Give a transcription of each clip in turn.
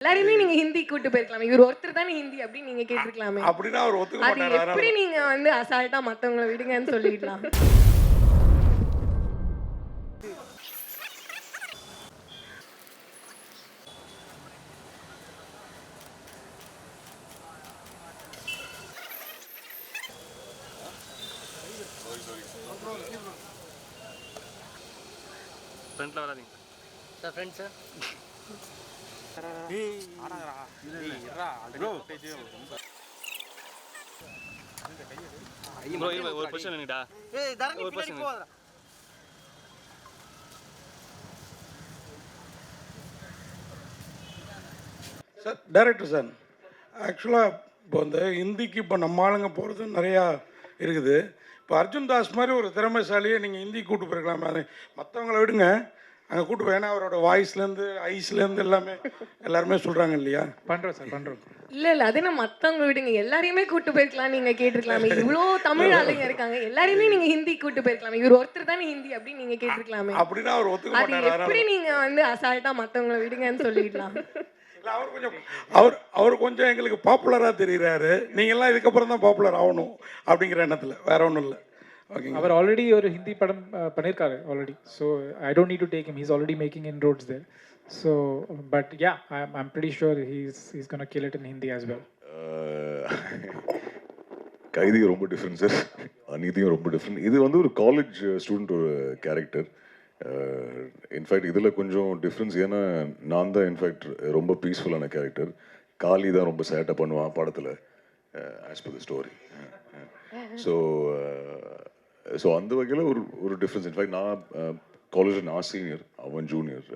எல்லாரையுமே நீங்க ஹிந்தி கூட்டு போயிருக்கலாமே. இவர் ஒருத்தர் தானே ஹிந்தி அப்படின்னு நீங்க கேட்டிருக்கலாமே. அப்படின்னா அவர் ஒத்துக்க அது மாட்டாரு. எப்படி நீங்க வந்து அசால்ட்டா மத்தவங்கள விடுங்கன்னு சொல்லிடலாம். ஃப்ரண்ட்ல வராதீங்க சார் ஃப்ரெண்ட் சார் ப்ரோ ஒரு பொசிஷன் நின்னுடா ஒரு பொசிஷன் சார் டைரக்டர் சார், ஆக்சுவலாக இப்போ இந்த ஹிந்திக்கு இப்போ நம்ம ஆளுங்க போகிறது நிறையா இருக்குது. இப்போ அர்ஜுன் தாஸ் மாதிரி ஒரு திறமைசாலியை நீங்கள் ஹிந்தி கூட்டு போயிருக்கலாமே. அது மற்றவங்கள விடுங்க, அங்கே கூட்டு போய், ஏன்னா அவரோட வாய்ஸ்லேருந்து ஐஸ்லேருந்து எல்லாருமே சொல்கிறாங்க இல்லையா? பண்ணுறோம் சார், பண்ணுறோம். இல்ல அது என்ன மத்தவங்க விடுங்க, எல்லாரையுமே கூட்டு போயிருக்கலாம் நீங்க கேட்டிருக்கலாமே. இவ்வளோ தமிழ் ஆளுங்க இருக்காங்க, எல்லாரையுமே நீங்க ஹிந்தி கூட்டு போயிருக்கலாமே. இவர் ஒருத்தர் தானே ஹிந்தி அப்படின்னு நீங்க கேட்டிருக்கலாமே. அப்படின்னா அவர் ஒத்துக்க அது மாட்டாரு. எப்படி நீங்க வந்து அசால்ட்டா மத்தவங்கள விடுங்கன்னு சொல்லிடலாம். இல்லை, அவர் கொஞ்சம் எங்களுக்கு பாப்புலராக தெரிகிறாரு. நீங்கள்லாம் இதுக்கப்புறம் தான் பாப்புலர் ஆகணும் அப்படிங்கிற எண்ணத்தில், வேற ஒன்றும் இல்லை. ஓகே, அவர் ஆல்ரெடி ஒரு ஹிந்தி படம் பண்ணியிருக்காரு already. So I don't need to take him, he's already making inroads there. So but yeah, I'm pretty sure he's gonna kill it in Hindi as well. Kaithi ரொம்ப டிஃப்ரெண்ட் சார், அநீதியும் ரொம்ப different. இது வந்து ஒரு college student ஒரு character. In fact இதில் கொஞ்சம் difference, ஏன்னா நான் தான் இன்ஃபேக்ட் ரொம்ப பீஸ்ஃபுல்லான கேரக்டர். காளி தான் ரொம்ப சேட்டை பண்ணுவான் படத்தில், as per the story. So அந்த வகையில் ஒரு டிஃப்ரென்ஸ். இன்ஃபேக்ட் நான் காலேஜில் நான் சீனியர், அவன் ஜூனியர்,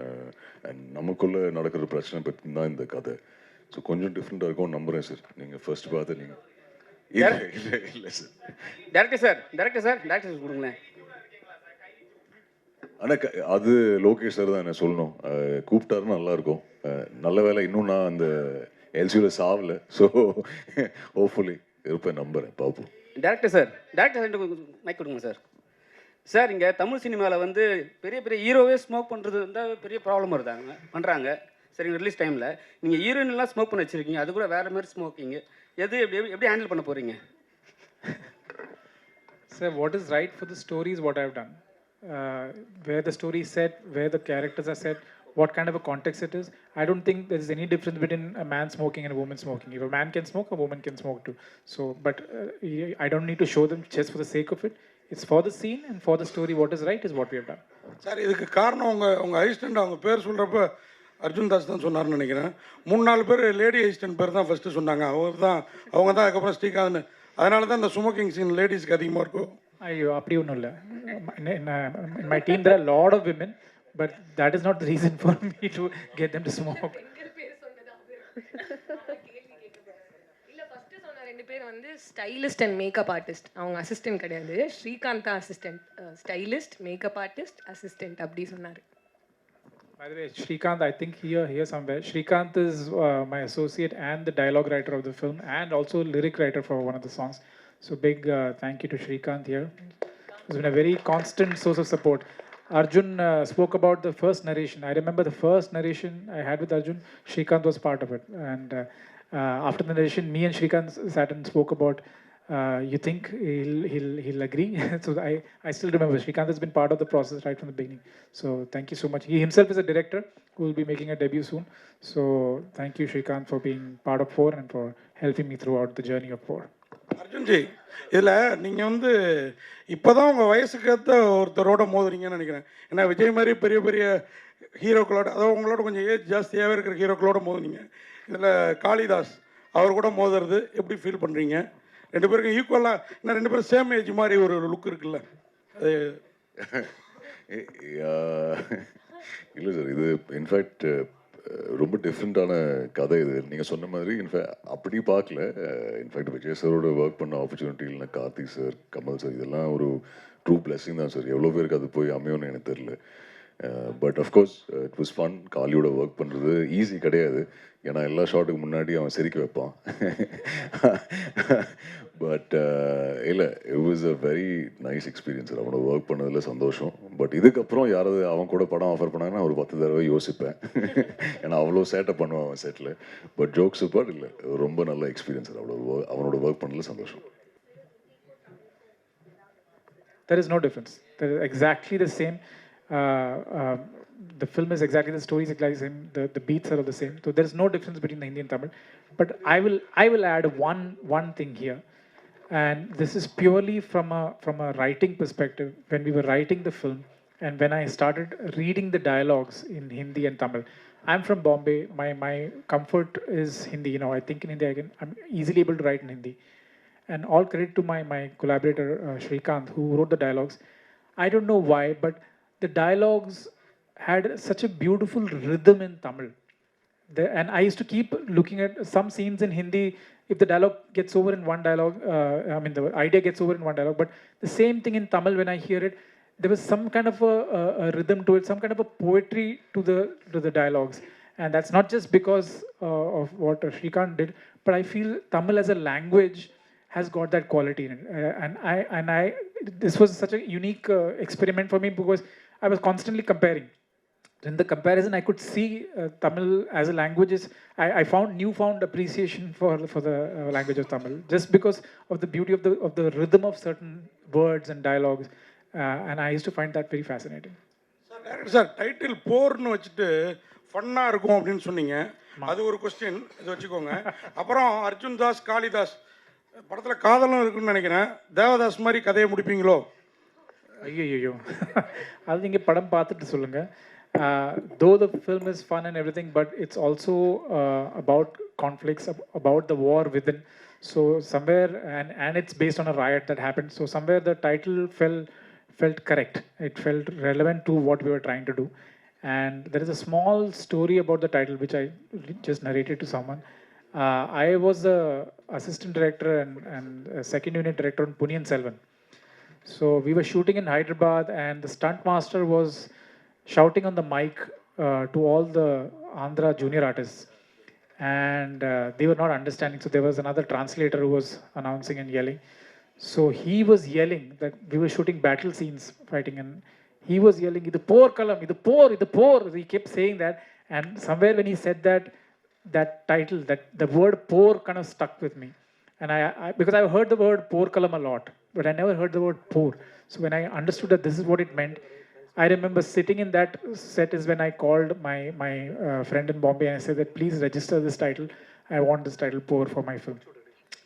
அண்ட் நமக்குள்ளே நடக்கிற பிரச்சனை பற்றி தான் இந்த கதை. ஸோ கொஞ்சம் டிஃப்ரெண்ட்டாக இருக்கும் நம்புகிறேன் சார். நீங்கள் ஃபர்ஸ்ட் பார்த்து நீங்கள் இல்லை சார். டேரக்டர் சார் கொடுங்களேன். ஆனால் அது லோகேஷ் சார் தான் என்ன சொல்லணும், கூப்பிட்டாருன்னு நல்லாயிருக்கும். நல்ல வேலை இன்னும் நான் அந்த எல்சியில் சாவலை. ஸோ ஹோப்ஃபுல்லி இருப்பேன், நம்புகிறேன், பார்ப்போம். டேரக்டர் சார் மைக் கொடுங்க சார். சார் இங்கே தமிழ் சினிமாவில் வந்து பெரிய பெரிய ஹீரோவே ஸ்மோக் பண்ணுறது இருந்தால் பெரிய ப்ராப்ளம் பண்ணுறாங்க. சரிங்க, ரிலீஸ் டைமில் நீங்கள் ஹீரோயின்லாம் ஸ்மோக் பண்ண வச்சுருக்கீங்க, அது கூட வேறு மாதிரி ஸ்மோக்கிங். எப்படி ஹேண்டில் பண்ண போகிறீங்க? Sir, what is right for the story is what I have done. Where the story is set, where the characters are set, what kind of a context it is. I don't think there is any difference between a man smoking and a woman smoking. If a man can smoke, a woman can smoke too. So, but I don't need to show them just for the sake of it. It's for the scene and for the story. What is right is what we have done. Sir, இதுக்கு காரணம் உங்கள் assistant அவங்க பேர் சொல்கிறப்ப அர்ஜுன் தாஸ் தான் சொன்னார்னு நினைக்கிறேன். 3-4 பேர் லேடி அசிஸ்டன்ட் பேர் தான் ஃபஸ்ட்டு சொன்னாங்க. அவங்க தான் அதுக்கப்புறம் ஸ்ரீகாந்த். அதனால தான் இந்த ஸ்மோக்கிங் சீன் லேடிஸ்க்கு அதிகமாக இருக்கும். ஐயோ, அப்படி ஒன்றும் இல்லை. In my team there are a lot of women, but that is not the reason for me to get them to smoke. இல்ல ஃபர்ஸ்ட் சொன்ன 2 பேர் வந்து ஸ்டைலிஸ்ட் அண்ட் மேக்கப் ஆர்டிஸ்ட். அவங்க அசிஸ்டன்ட் கிடையாது. ஸ்ரீகாந்த் தான் assistant. Stylist, makeup artist, assistant அப்படி சொன்னாரு. By the way, Srikanth, I think here somewhere, Srikanth is my associate and the dialogue writer of the film, and also lyric writer for one of the songs. So big thank you to Srikanth here. He's been a very constant source of support. Arjun spoke about the first narration. I remember the first narration I had with Arjun, Srikanth was part of it. And after the narration, me and Srikanth sat and spoke about, you think he'll agree? So I still remember, Srikanth has been part of the process right from the beginning. So thank you so much. He himself is a director who will be making a debut soon. So thank you, Srikanth, for being part of 4 and for helping me throughout the journey of 4. அர்ஜுன்ஜி, இதில் நீங்கள் வந்து இப்போ தான் உங்கள் வயசுக்கேற்ற ஒருத்தரோட மோதுறீங்கன்னு நினைக்கிறேன். ஏன்னா விஜய் மாதிரி பெரிய பெரிய ஹீரோக்களோட, அதாவது உங்களோட கொஞ்சம் ஏஜ் ஜாஸ்தியாகவே இருக்கிற ஹீரோக்களோட மோதுனீங்க. இதில் காளிதாஸ் அவர் கூட மோதுறது எப்படி ஃபீல் பண்ணுறீங்க? 2 பேருக்கும் ஈக்குவலாக, ஏன்னா 2 பேரும் சேம் ஏஜ் மாதிரி ஒரு லுக் இருக்குல்ல அது? இல்லை சார், இது இன்ஃபேக்ட் ரொம்ப டிஃப்ரெண்ட்டான கதை இது. நீங்கள் சொன்ன மாதிரி இன்ஃபேக்ட் அப்படி பார்க்கல. இன்ஃபேக்ட் விஜய் சாரோட ஒர்க் பண்ண ஆப்பர்ச்சுனிட்டி இல்லைனா கார்த்திக் சார், கமல் சார், இதெல்லாம் ஒரு ட்ரூ பிளெஸிங் தான் சார். எவ்வளோ பேருக்கு அது போய் அமையும்னு எனக்கு தெரியல. But of course it was fun. காலியோட ஒர்க் பண்ணுறது ஈஸி கிடையாது, ஏன்னா எல்லா ஷாட்டுக்கு முன்னாடி அவன் சிரிக்க வைப்பான். பட் இல்லை, it was a very nice experience. அவனோட ஒர்க் பண்ணதில் சந்தோஷம். பட் இதுக்கப்புறம் யாராவது அவன் கூட படம் ஆஃபர் பண்ணாங்கன்னா ஒரு 10 தடவை யோசிப்பேன். ஏன்னா அவ்வளோ சேட்டை பண்ணுவான் அவன் செட்டில். பட் ஜோக்ஸ் அப்பார்ட் இல்லை, ரொம்ப நல்ல எக்ஸ்பீரியன்ஸ். அவ்வளோ அவனோட ஒர்க் பண்ணல சந்தோஷம். There is no difference. There is exactly the same. The film is exactly, the story is exactly the same. The beats are all the same. So there is no difference between the Hindi and Tamil. But I will add one thing here, and this is purely from a writing perspective. When we were writing the film, and when I started reading the dialogues in Hindi and Tamil, I'm from Bombay. My comfort is Hindi. You know, I think in Hindi I'm easily able to write in Hindi. And all credit to my collaborator Srikanth, who wrote the dialogues. I don't know why, but the dialogues had such a beautiful rhythm in Tamil. And I used to keep looking at some scenes in Hindi. If the dialogue gets over in one dialogue, the idea gets over in one dialogue, but the same thing in Tamil, when I hear it, there was some kind of a rhythm to it, some kind of a poetry to the dialogues. And that's not just because of what Srikanth did, but I feel Tamil as a language has got that quality in it. This was such a unique experiment for me, because I was constantly comparing. In the comparison, I could see Tamil as a language I found newfound appreciation for the language of Tamil, just because of the beauty of the rhythm of certain words and dialogues, and I used to find that very fascinating. Sir title போர்னு வச்சுட்டு ஃபன்னாக இருக்கும் அப்படின்னு சொன்னீங்க. அது ஒரு question, இது வச்சுக்கோங்க. அப்புறம் அர்ஜுன் தாஸ், காளிதாஸ் படத்தில் காதலும் இருக்குன்னு நினைக்கிறேன். தேவதாஸ் மாதிரி கதையை முடிப்பீங்களோ? ஐயோ, அது நீங்கள் படம் பார்த்துட்டு சொல்லுங்கள். Though the film is fun and everything, but it's also about conflicts, about the war within. So somewhere, and it's based on a riot that happened. So somewhere the title felt correct. It felt relevant to what we were trying to do. And there is a small story about the title which I just narrated to someone. I was the assistant director and second unit director on Punniyin Selvan. So we were shooting in Hyderabad, and the stunt master was shouting on the mic to all the Andhra junior artists, and they were not understanding. So there was another translator who was announcing and yelling. So he was yelling that we were shooting battle scenes, fighting, and he was yelling, "Idu por kalam, idu por." He kept saying that, and somewhere when he said that title, that the word "por" kind of stuck with me, and I because I heard the word "por kalam" a lot, but I never heard the word "por." So when I understood that this is what it meant, I remember sitting in that set is when I called my friend in Bombay and I said that please register this title. I want this title "Pour" for my film,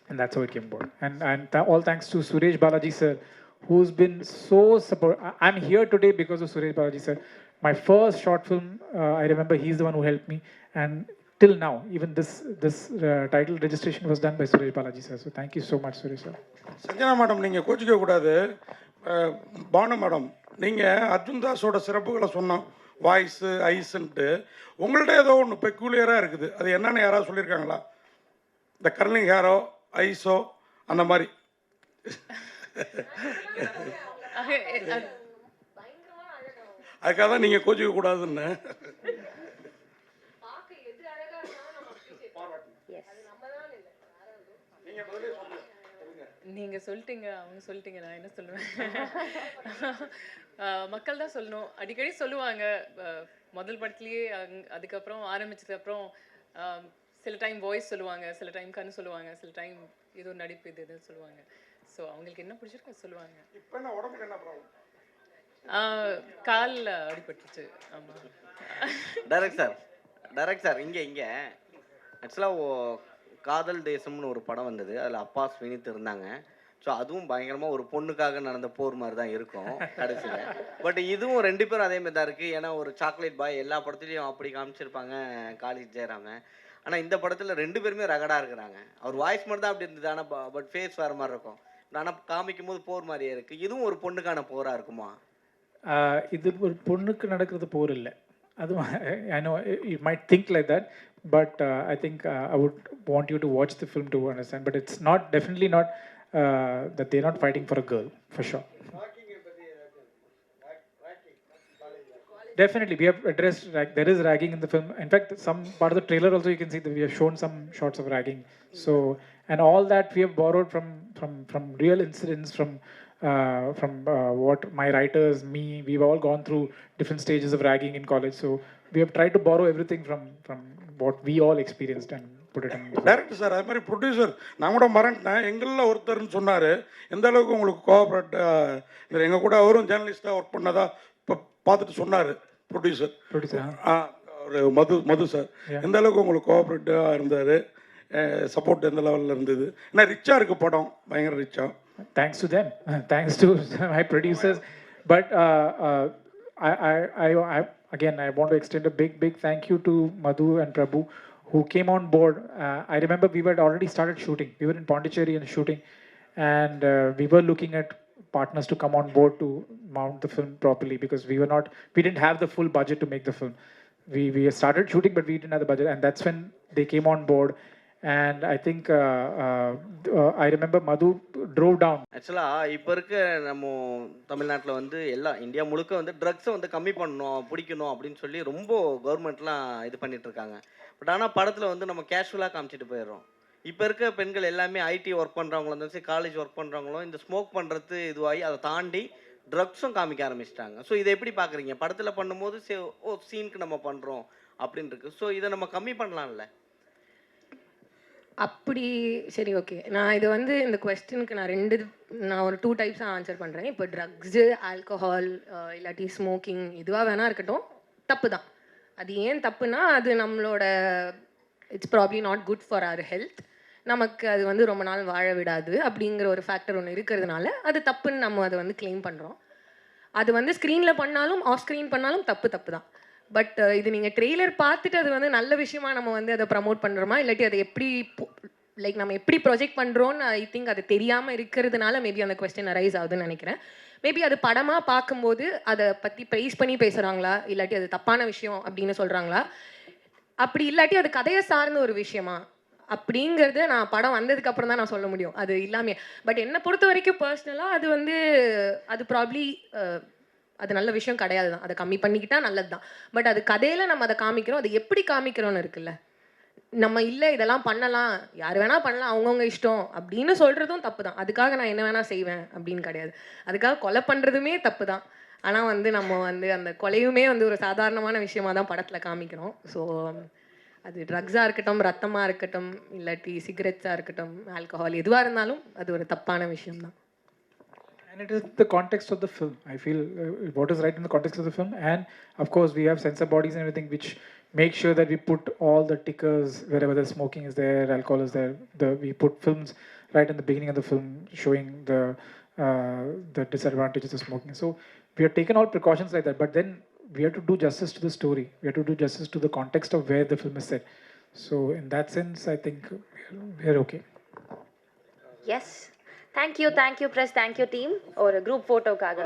and that's how it came about. And all thanks to Suresh Balaji sir, who's been so support. I'm here today because of Suresh Balaji sir. My first short film, I remember he's the one who helped me, and till now, even this title registration was done by Suresh Balaji sir. So thank you so much, Suresh sir. Sanjana madam, நீங்கள் கோச்சிக்க கூடாது. Banu madam, நீங்கள் அர்ஜுன் தாஸோட சிறப்புகளை சொன்னோம், voice ஐஸுன்ட்டு. உங்கள்ட்ட ஏதோ ஒன்று பெக்குலியராக இருக்குது, அது என்னென்னு யாராவது சொல்லியிருக்காங்களா? இந்த கர்லிங் ஹேரோ, ஐஸோ, அந்த மாதிரி. அதுக்காக தான் நீங்கள் கோச்சிக்க கூடாதுன்னு. நீங்கள் சொல்லிட்டீங்க, அவங்க சொல்லிட்டீங்க, நான் என்ன சொல்லுவேன்? மக்கள் தான் சொல்லணும். அடிக்கடி சொல்லுவாங்க, முதல் படத்துலேயே அதுக்கப்புறம் ஆரம்பிச்சதுக்கப்புறம் சில டைம் வாய்ஸ் சொல்லுவாங்க, சில டைம் கண்ணு சொல்லுவாங்க, சில டைம் ஏதோ நடிப்பு இது இதுன்னு சொல்லுவாங்க. ஸோ அவங்களுக்கு என்ன பிடிச்சிருக்கோ சொல்லுவாங்க. இப்போ என்ன உடம்புக்கு என்ன ப்ராப்ளம்? காலில் அடிபட்டுச்சு. ஆமாம். டைரக்ட் சார் இங்கே ஆக்சுவலாக காதல் தேசம்னு ஒரு படம் வந்தது. அதில் அப்பாஸ் வினித் இருந்தாங்க. ஸோ அதுவும் பயங்கரமாக ஒரு பொண்ணுக்காக நடந்த போர் மாதிரி தான் இருக்கும் கடைசியில். பட் இதுவும் 2 பேரும் அதே மாதிரி தான் இருக்குது. ஏன்னா ஒரு சாக்லேட் பாய் எல்லா படத்துலையும் அப்படி காமிச்சிருப்பாங்க காலேஜ் ஜெயராம. ஆனால் இந்த படத்தில் 2 பேருமே ரகடாக இருக்கிறாங்க. அவர் வாய்ஸ் மட்டும் தான் அப்படி இருந்தது, ஆனால் பட் ஃபேஸ் வேறு மாதிரி இருக்கும். ஆனால் காமிக்கும் போது போர் மாதிரியே இருக்குது. இதுவும் ஒரு பொண்ணுக்கான போராக இருக்குமா? இது ஒரு பொண்ணுக்கு நடக்கிறது போர் இல்லை. அது I know you might think like that, but I think I would want you to watch the film to understand. But it's not, definitely not that they're not fighting for a girl, for sure. Definitely, we have addressed there is ragging in the film. In fact, some part of the trailer also you can see that we have shown some shots of ragging. So, and all that we have borrowed from real incidents, from from what my writers, me, we've all gone through different stages of ragging in college. So we have tried to borrow everything from what we all experienced and put it in. Director sir, அது மாதிரி producer நான் கூட மறந்துட்டேன், எங்களில் ஒருத்தர்னு சொன்னார். எந்த அளவுக்கு உங்களுக்கு கோஆப்ரேட் எங்கள் கூட அவரும் ஜேர்னலிஸ்ட்டாக ஒர்க் பண்ணதா இப்போ பார்த்துட்டு சொன்னார் ப்ரொடியூசர். ஒரு மது சார் எந்த அளவுக்கு உங்களுக்கு கோஆப்ரேட்டிவாக இருந்தார், சப்போர்ட் எந்த லெவலில் இருந்தது? ஏன்னா ரிச்சாக இருக்குது படம், பயங்கர ரிச்சாக. Thanks to them, thanks to my producers. But again, I want to extend a big thank you to Madhu and Prabhu, who came on board. I remember we had already started shooting. We were in Pondicherry and shooting, and we were looking at partners to come on board to mount the film properly, because we didn't have the full budget to make the film. We started shooting, but we didn't have the budget, and that's when they came on board. And I think I remember Madhu drove down. ஆக்சுவலாக இப்போ இருக்க நம்ம தமிழ்நாட்டில் வந்து India முழுக்க வந்து ட்ரக்ஸை வந்து கம்மி பண்ணணும், பிடிக்கணும் அப்படின்னு சொல்லி ரொம்ப கவர்மெண்ட்லாம் இது பண்ணிட்டு இருக்காங்க. பட் ஆனால் படத்தில் வந்து நம்ம கேஷுவலாக காமிச்சிட்டு போயிடுறோம். இப்போ இருக்க பெண்கள் எல்லாமே ஐடி ஒர்க் பண்ணுறவங்களும் இருந்தாலும் சரி, காலேஜ் ஒர்க் பண்ணுறவங்களும் இந்த ஸ்மோக் பண்ணுறது இதுவாகி அதை தாண்டி ட்ரக்ஸும் காமிக்க ஆரம்பிச்சிட்டாங்க. ஸோ இதை எப்படி பார்க்குறீங்க? படத்தில் பண்ணும்போது சீனுக்கு நம்ம பண்ணுறோம் அப்படின்னு இருக்கு. ஸோ இதை நம்ம கம்மி பண்ணலாம்ல? அப்படி சரி, ஓகே. நான் இது வந்து இந்த கொஸ்டினுக்கு நான் ஒரு 2 டைப்ஸாக ஆன்சர் பண்ணுறேன். இப்போ ட்ரக்ஸு, ஆல்கஹால், இல்லாட்டி ஸ்மோக்கிங் இதுவாக வேணா இருக்கட்டும், தப்பு தான். அது ஏன் தப்புனா, அது நம்மளோட it's probably not good for our health. நமக்கு அது வந்து ரொம்ப நாள் வாழ விடாது அப்படிங்கிற ஒரு ஃபேக்டர் ஒன்று இருக்கிறதுனால அது தப்புன்னு நம்ம அதை வந்து கிளைம் பண்ணுறோம். அது வந்து ஸ்க்ரீனில் பண்ணாலும் ஆஃப் ஸ்க்ரீன் பண்ணாலும் தப்பு தான். பட் இது நீங்கள் ட்ரெய்லர் பார்த்துட்டு அது வந்து நல்ல விஷயமா நம்ம வந்து அதை ப்ரமோட் பண்ணுறோமா, இல்லாட்டி அதை எப்படி நம்ம எப்படி ப்ரொஜெக்ட் பண்ணுறோன்னு ஐ திங்க் அது தெரியாமல் இருக்கிறதுனால மேபி அந்த கொஸ்டின் அரைஸ் ஆகுதுன்னு நினைக்கிறேன். மேபி அது படமாக பார்க்கும்போது அதை பற்றி ப்ரைஸ் பண்ணி பேசுகிறாங்களா, இல்லாட்டி அது தப்பான விஷயம் அப்படின்னு சொல்கிறாங்களா, அப்படி இல்லாட்டி அது கதையை சார்ந்த ஒரு விஷயமா அப்படிங்கிறது நான் படம் வந்ததுக்கு அப்புறம் தான் நான் சொல்ல முடியும், அது இல்லாமே. பட் என்னை பொறுத்த வரைக்கும் பர்சனலாக அது வந்து அது ப்ராப்ளி அது நல்ல விஷயம் கிடையாது தான். அதை கம்மி பண்ணிக்கிட்டால் நல்லது தான். பட் அது கதையில் நம்ம அதை காமிக்கிறோம், அது எப்படி காமிக்கிறோன்னு இருக்குல்ல. நம்ம இல்லை இதெல்லாம் பண்ணலாம், யார் வேணால் பண்ணலாம், அவங்கவுங்க இஷ்டம் அப்படின்னு சொல்கிறதும் தப்பு தான். அதுக்காக நான் என்ன வேணால் செய்வேன் அப்படின்னு கிடையாது. அதுக்காக கொலை பண்ணுறதுமே தப்பு தான். ஆனால் வந்து நம்ம வந்து அந்த கொலையுமே வந்து ஒரு சாதாரணமான விஷயமாக தான் படத்தில் காமிக்கிறோம். ஸோ அது ட்ரக்ஸாக இருக்கட்டும், ரத்தமாக இருக்கட்டும், இல்லாட்டி சிகரெட்ஸாக இருக்கட்டும், ஆல்கஹால், எதுவாக இருந்தாலும் அது ஒரு தப்பான விஷயம்தான். And it is the context of the film. I feel what is right in the context of the film. And of course, we have censor bodies and everything which make sure that we put all the tickers wherever the smoking is there, alcohol is there. We put films right in the beginning of the film showing the disadvantages of smoking. So we have taken all precautions like that. But then we have to do justice to the story. We have to do justice to the context of where the film is set. So in that sense, I think we're okay. Yes. Thank you, press, thank you, team. Or a group photo kaga.